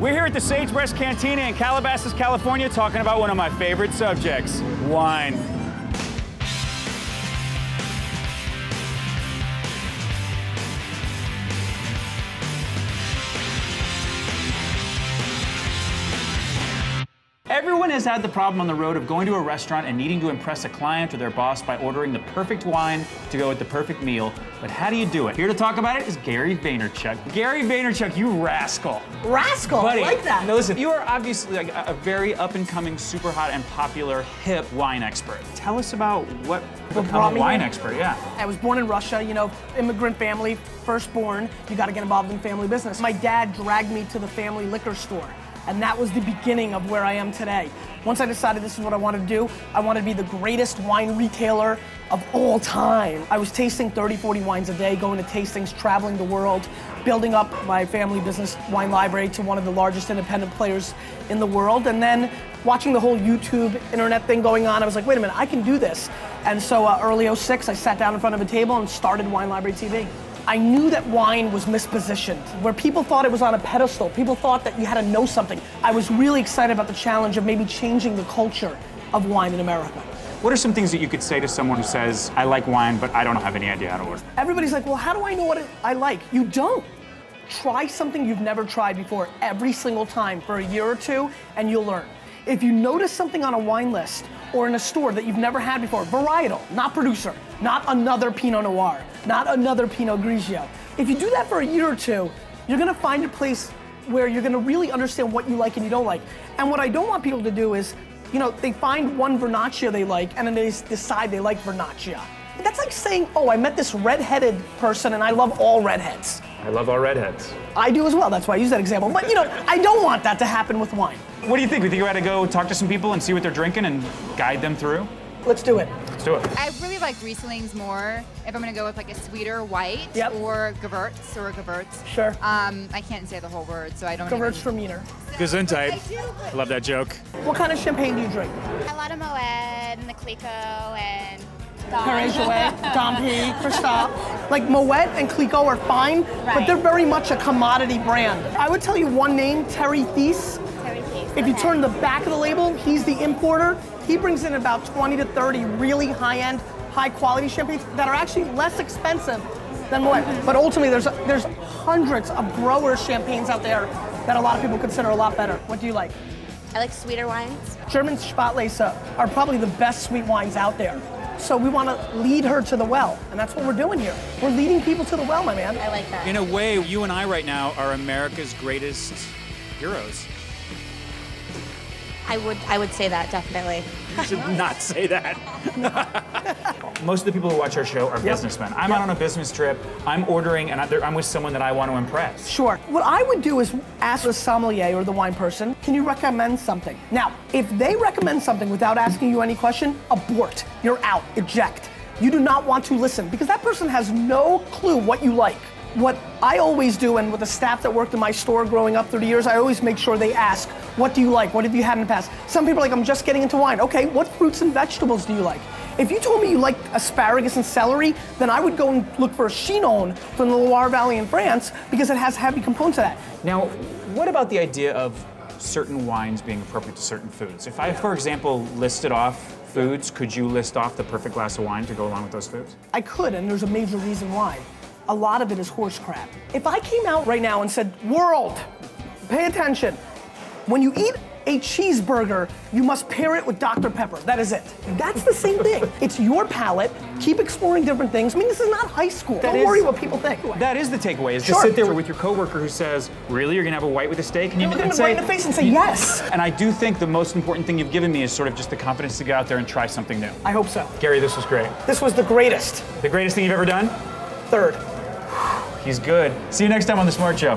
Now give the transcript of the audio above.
We're here at the Sagebreast Cantina in Calabasas, California, talking about one of my favorite subjects, wine. Everyone has had the problem on the road of going to a restaurant and needing to impress a client or their boss by ordering the perfect wine to go with the perfect meal. But how do you do it? Here to talk about it is Gary Vaynerchuck. Gary Vaynerchuck, you rascal. Rascal, Buddy, I like that. Now listen, you are obviously like a very up-and-coming, super hot and popular, hip wine expert. Tell us about what become a wine expert, yeah. I was born in Russia, you know, immigrant family, firstborn, you gotta get involved in family business. My dad dragged me to the family liquor store. And that was the beginning of where I am today. Once I decided this is what I wanted to do, I wanted to be the greatest wine retailer of all time. I was tasting 30, 40 wines a day, going to tastings, traveling the world, building up my family business wine library to one of the largest independent players in the world. And then watching the whole YouTube internet thing going on, I was like, wait a minute, I can do this. And so early '06, I sat down in front of a table and started Wine Library TV. I knew that wine was mispositioned, where people thought it was on a pedestal. People thought that you had to know something. I was really excited about the challenge of maybe changing the culture of wine in America. What are some things that you could say to someone who says, I like wine, but I don't have any idea how to order? Everybody's like, well, how do I know what I like? You don't. Try something you've never tried before every single time for a year or two, and you'll learn. If you notice something on a wine list or in a store that you've never had before, varietal, not producer, not another Pinot Noir, not another Pinot Grigio. If you do that for a year or two, you're gonna find a place where you're gonna really understand what you like and you don't like. And what I don't want people to do is, you know, they find one Vernaccia they like and then they decide they like Vernaccia. That's like saying, oh, I met this redheaded person and I love all redheads. I love all redheads. I do as well, that's why I use that example. But you know, I don't want that to happen with wine. What do you think? We think we ought to go talk to some people and see what they're drinking and guide them through? Let's do it. Let's do it. I really like Rieslings more if I'm gonna go with like a sweeter white or Gewürz. Sure. I can't say the whole word, so I don't Gewürztraminer. Gesundheit. I love that joke. What kind of champagne do you drink? A lot of Moet and the Clicquot and Perrier-Jouet, Dom P, Christophe. Like Moet and Clicquot are fine, but they're very much a commodity brand. I would tell you one name, Terry Thies. If you turn the back of the label, he's the importer. He brings in about 20 to 30 really high-end, high-quality champagnes that are actually less expensive than Moet. But ultimately, there's hundreds of growers' champagnes out there that a lot of people consider a lot better. What do you like? I like sweeter wines. German Spätlese are probably the best sweet wines out there. So we want to lead her to the well, and that's what we're doing here. We're leading people to the well, my man. I like that. In a way, you and I right now are America's greatest heroes. I would say that, definitely. You should not say that. Most of the people who watch our show are businessmen. I'm out on a business trip, I'm ordering, and I'm with someone that I want to impress. Sure. What I would do is ask the sommelier or the wine person, can you recommend something? Now, if they recommend something without asking you any question, abort. You're out, eject. You do not want to listen because that person has no clue what you like. What I always do, and with the staff that worked in my store growing up through the years, I always make sure they ask, what do you like? What have you had in the past? Some people are like, I'm just getting into wine. Okay, what fruits and vegetables do you like? If you told me you like asparagus and celery, then I would go and look for a Chinon from the Loire Valley in France because it has heavy components of that. Now, what about the idea of certain wines being appropriate to certain foods? If I, for example, listed off foods, could you list off the perfect glass of wine to go along with those foods? I could, and there's a major reason why. A lot of it is horse crap. If I came out right now and said, world, pay attention. When you eat a cheeseburger, you must pair it with Dr. Pepper. That is it. That's the same thing. It's your palate. Keep exploring different things. I mean, this is not high school. Don't worry what people think. That is the takeaway, is to sit there with your coworker who says, really, you're gonna have a white with a steak? And you look them right in the face and say yes. And I do think the most important thing you've given me is sort of just the confidence to get out there and try something new. I hope so. Gary, this was great. This was the greatest. The greatest thing you've ever done? Third. He's good. See you next time on The Smart Show.